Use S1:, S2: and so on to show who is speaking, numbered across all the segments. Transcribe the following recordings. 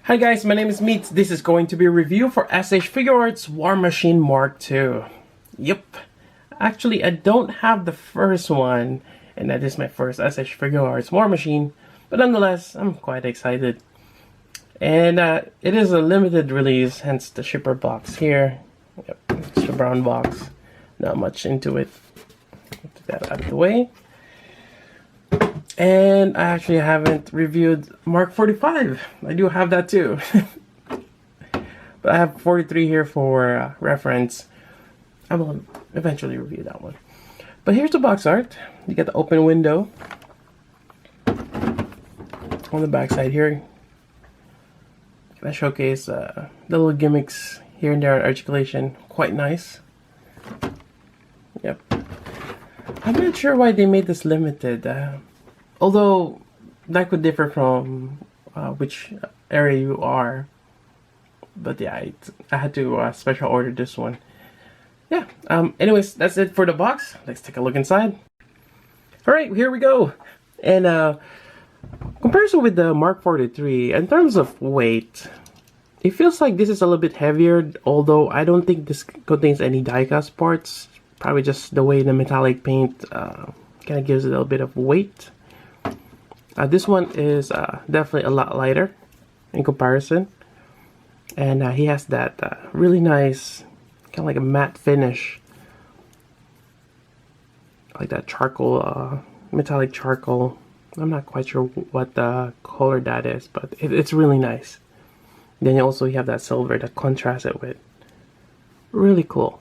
S1: Hi guys, my name is Meats. This is going to be a review for SH Figuarts War Machine Mark II. Yep. Actually, I don't have the first one, and that is my first SH Figuarts War Machine, but nonetheless, I'm quite excited. And it is a limited release, hence the shipper box here. Yep, it's the brown box. Not much into it. Get that out of the way. And I actually haven't reviewed Mark 45. I do have that too. But I have 43 here for reference. I will eventually review that one. But here's the box art. You get the open window. On the back side here, I showcase the little gimmicks here and there on Articulation. Quite nice. Yep. I'm not sure why they made this limited. Although that could differ from which area you are, but yeah, I had to special order this one. Yeah. Anyways, that's it for the box. Let's take a look inside. All right, here we go. And comparison with the Mark 43, in terms of weight, it feels like this is a little bit heavier. Although I don't think this contains any die-cast parts. Probably just the way the metallic paint kind of gives it a little bit of weight. This one is definitely a lot lighter in comparison, and he has that really nice kind of like a matte finish, like that charcoal, metallic charcoal. I'm not quite sure what the color that is, but it's really nice. Then also you have that silver that contrasts it with. Really cool.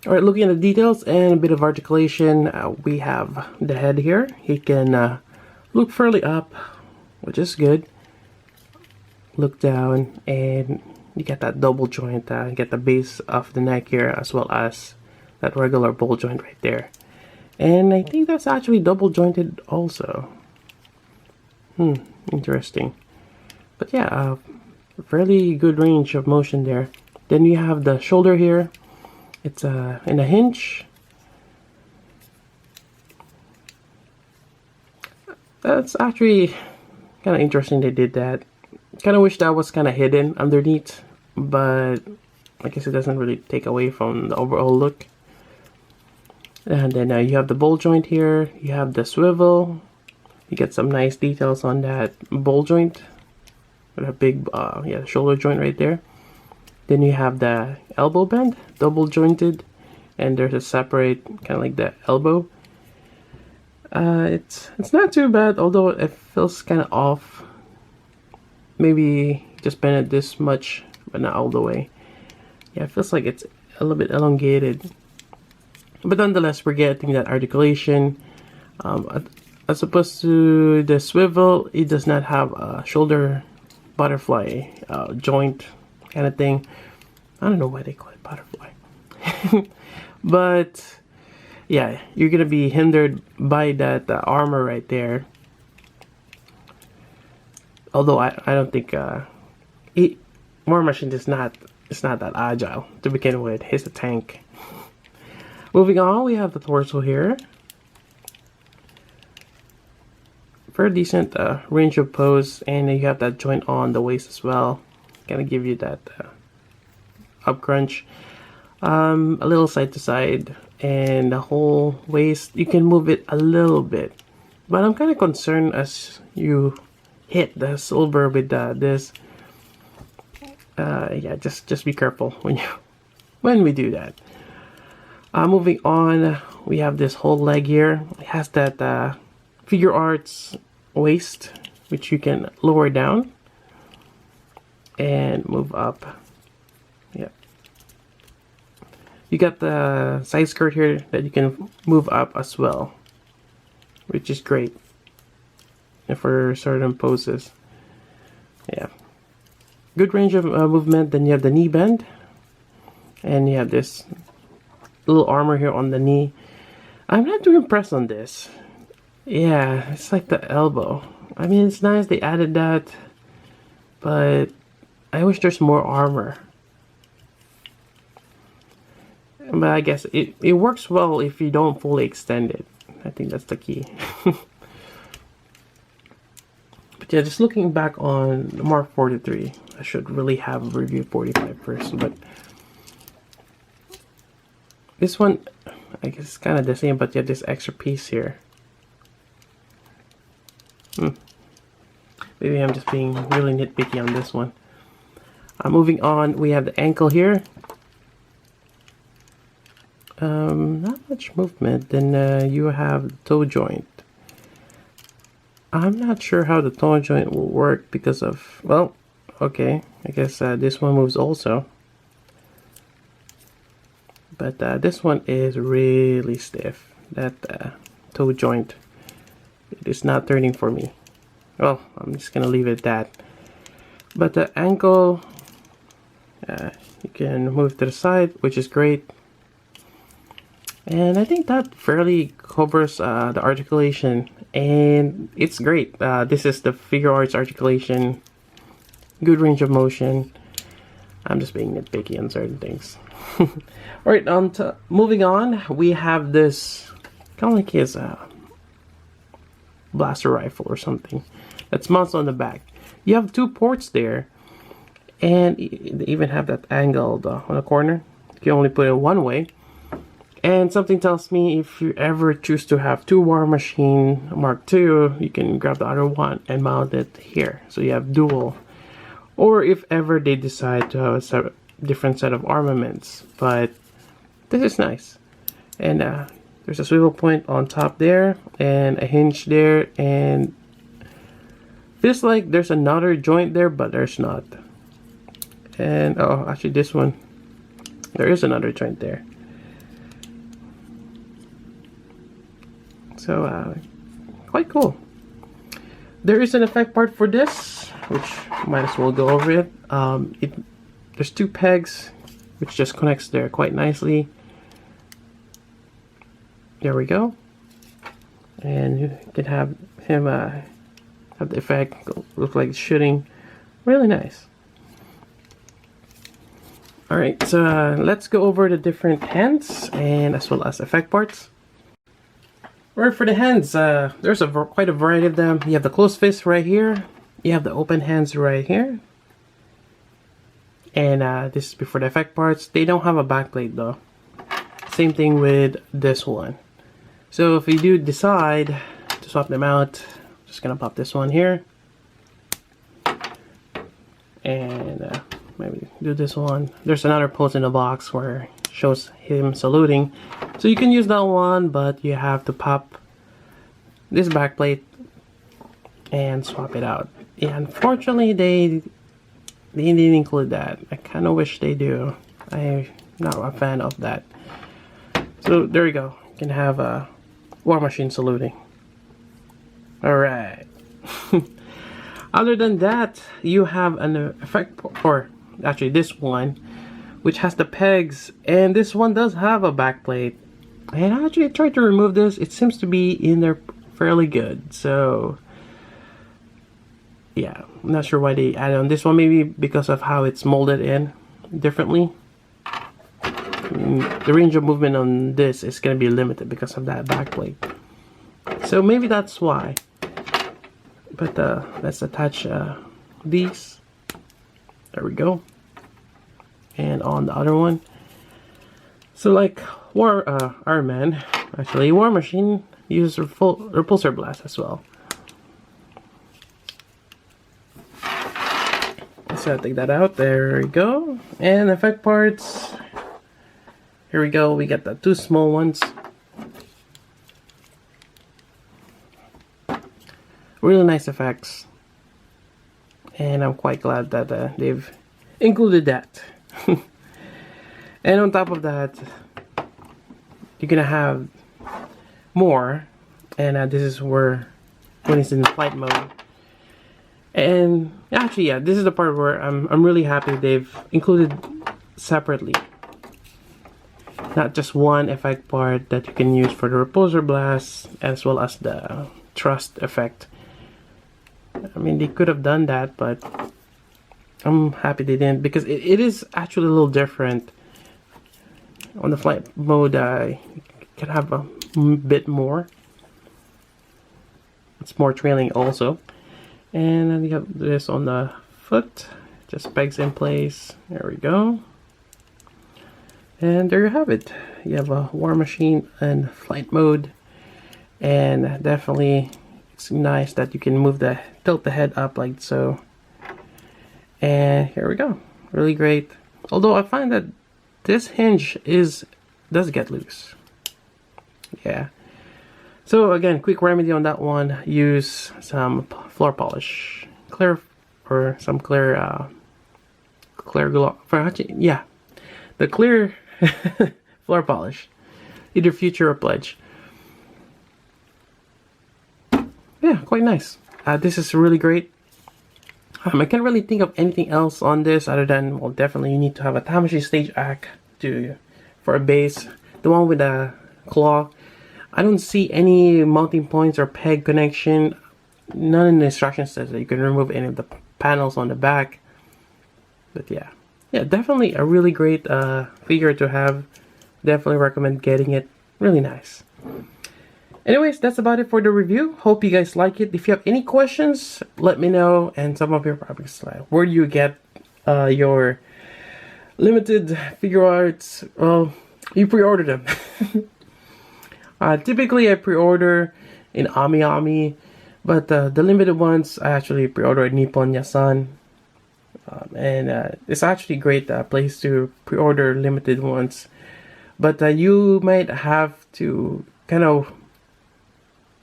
S1: Alright, looking at the details and a bit of articulation, we have the head here. He can look fairly up, which is good. Look down, and you get that double joint. You get the base of the neck here, as well as that regular ball joint right there. And I think that's actually double jointed also. Interesting. But yeah, fairly good range of motion there. Then you have the shoulder here. It's in a hinge. That's actually kind of interesting they did that. Kind of wish that was kind of hidden underneath, but I guess it doesn't really take away from the overall look. And then you have the ball joint here. You have the swivel. You get some nice details on that ball joint with a big shoulder joint right there. Then you have the elbow band, double jointed, and there's a separate kind of like the elbow. It's not too bad, although it feels kind of off. Maybe just bend it this much, but not all the way. Yeah, it feels like it's a little bit elongated. But nonetheless, we're getting that articulation. As opposed to the swivel, it does not have a shoulder butterfly joint kind of thing. I don't know why they call it butterfly. But yeah, you're gonna be hindered by that armor right there. Although I don't think War Machine is not that agile to begin with. He's a tank. Moving on, we have the torso here. Very decent range of pose, and you have that joint on the waist as well. Gonna give you that up crunch, a little side to side, and the whole waist you can move it a little bit. But I'm kind of concerned as you hit the silver with this. Yeah, just be careful when we do that. Moving on, we have this whole leg here. It has that Figuarts waist, which you can lower down and move up. Yep. You got the side skirt here that you can move up as well, which is great for certain poses. Yeah. Good range of movement. Then you have the knee bend, and you have this little armor here on the knee. I'm not too impressed on this. Yeah, it's like the elbow. I mean, it's nice they added that, but I wish there's more armor. But I guess it works well if you don't fully extend it. I think that's the key. But yeah, just looking back on the Mark 43, I should really have reviewed 45 first, but this one, I guess it's kind of the same, but yeah, this extra piece here. Maybe I'm just being really nitpicky on this one. Moving on, we have the ankle here. Not much movement. Then you have the toe joint. I'm not sure how the toe joint will work because of, well, okay, I guess this one moves also. But this one is really stiff. That toe joint, it is not turning for me. Well, I'm just gonna leave it at that. But the ankle, you can move to the side, which is great. And I think that fairly covers the articulation, and it's great. This is the Figuarts articulation, good range of motion. I'm just being nitpicky on certain things. Alright, moving on, we have this kind of like his blaster rifle or something that's mounted on the back. You have two ports there, and they even have that angled on the corner. You can only put it one way. And something tells me if you ever choose to have two War Machine Mark II, you can grab the other one and mount it here. So you have dual. Or if ever they decide to have a different set of armaments. But this is nice. And there's a swivel point on top there, and a hinge there, and feels like there's another joint there, but there's not. And oh, actually this one, there is another joint there. So quite cool. There is an effect part for this, which might as well go over it. There's two pegs, which just connects there quite nicely. There we go. And you can have him have the effect look like shooting. Really nice. Alright, so let's go over the different hands and as well as effect parts. Alright, for the hands, there's quite a variety of them. You have the closed fist right here. You have the open hands right here. And this is before the effect parts. They don't have a backplate though. Same thing with this one. So if you do decide to swap them out, I'm just gonna pop this one here. And maybe do this one. There's another pose in the box where it shows him saluting. So you can use that one, but you have to pop this backplate and swap it out. Yeah, unfortunately they didn't include that. I kind of wish they do. I'm not a fan of that. So there you go. You can have a War Machine saluting. Alright. Other than that, you have an effect, or actually this one, which has the pegs, and this one does have a backplate. And I actually tried to remove this. It seems to be in there fairly good. So yeah, I'm not sure why they added on this one. Maybe because of how it's molded in differently. The range of movement on this is going to be limited because of that backplate. So maybe that's why. But let's attach these. There we go. And on the other one. So like Iron Man, actually War Machine uses repulsor blast as well. So take that out. There we go. And effect parts. Here we go. We got the two small ones. Really nice effects. And I'm quite glad that they've included that. And on top of that, you're gonna have more. And this is where, when it's in flight mode. And actually, yeah, this is the part where I'm really happy they've included separately. Not just one effect part that you can use for the repulsor blast as well as the thrust effect. I mean, they could have done that, but I'm happy they didn't, because it is actually a little different. On the flight mode, you can have a bit more. It's more trailing also. And then you have this on the foot, just pegs in place. There we go. And there you have it. You have a War Machine and flight mode, and definitely it's nice that you can tilt the head up like so. And here we go, really great. Although I find that this hinge does get loose. Yeah. So again, quick remedy on that one: use some floor polish, clear or some clear gloss. Yeah, the clear floor polish, either Future or Pledge. Yeah, quite nice. This is really great. I can't really think of anything else on this other than, well, definitely you need to have a Tamashii stage act for a base. The one with a claw. I don't see any mounting points or peg connection. None in the instruction says that you can remove any of the panels on the back. But yeah, definitely a really great figure to have. Definitely recommend getting it. Really nice. Anyways, that's about it for the review. Hope you guys like it. If you have any questions, let me know. And some of your problems, where do you get your limited Figuarts? Well, you pre-order them. Typically, I pre-order in Ami, but the limited ones I actually pre-order at Nippon Yasan. And it's actually a great place to pre-order limited ones. But you might have to kind of,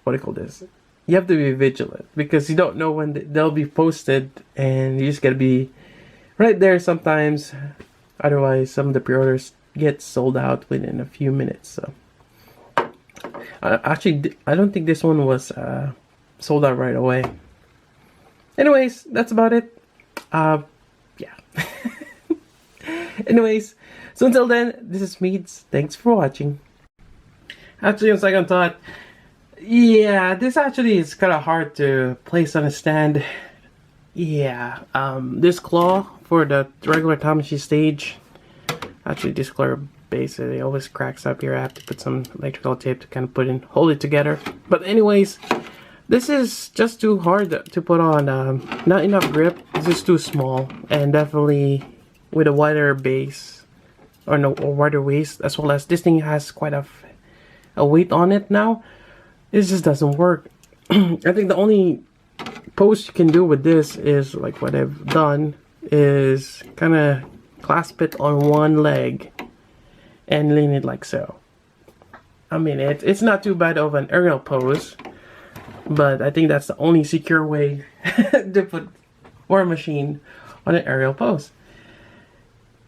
S1: what do you call this? You have to be vigilant because you don't know when they'll be posted, and you just gotta be right there sometimes. Otherwise, some of the pre-orders get sold out within a few minutes. So actually, I don't think this one was sold out right away. Anyways, that's about it. Yeah. Anyways, so until then, this is Meads. Thanks for watching. Actually, on second thought, yeah, this actually is kind of hard to place on a stand. Yeah, this claw for the regular Tamashii stage, actually this clear base, it always cracks up here. I have to put some electrical tape to kind of hold it together. But anyways, this is just too hard to put on. Not enough grip. It's just too small, and definitely with a wider base or wider waist, as well as this thing has quite a weight on it now. It just doesn't work. I think the only pose you can do with this is like what I've done is kind of clasp it on one leg and lean it like so. I mean, it's not too bad of an aerial pose, but I think that's the only secure way to put War Machine on an aerial pose.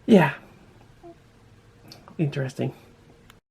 S1: Yeah, interesting.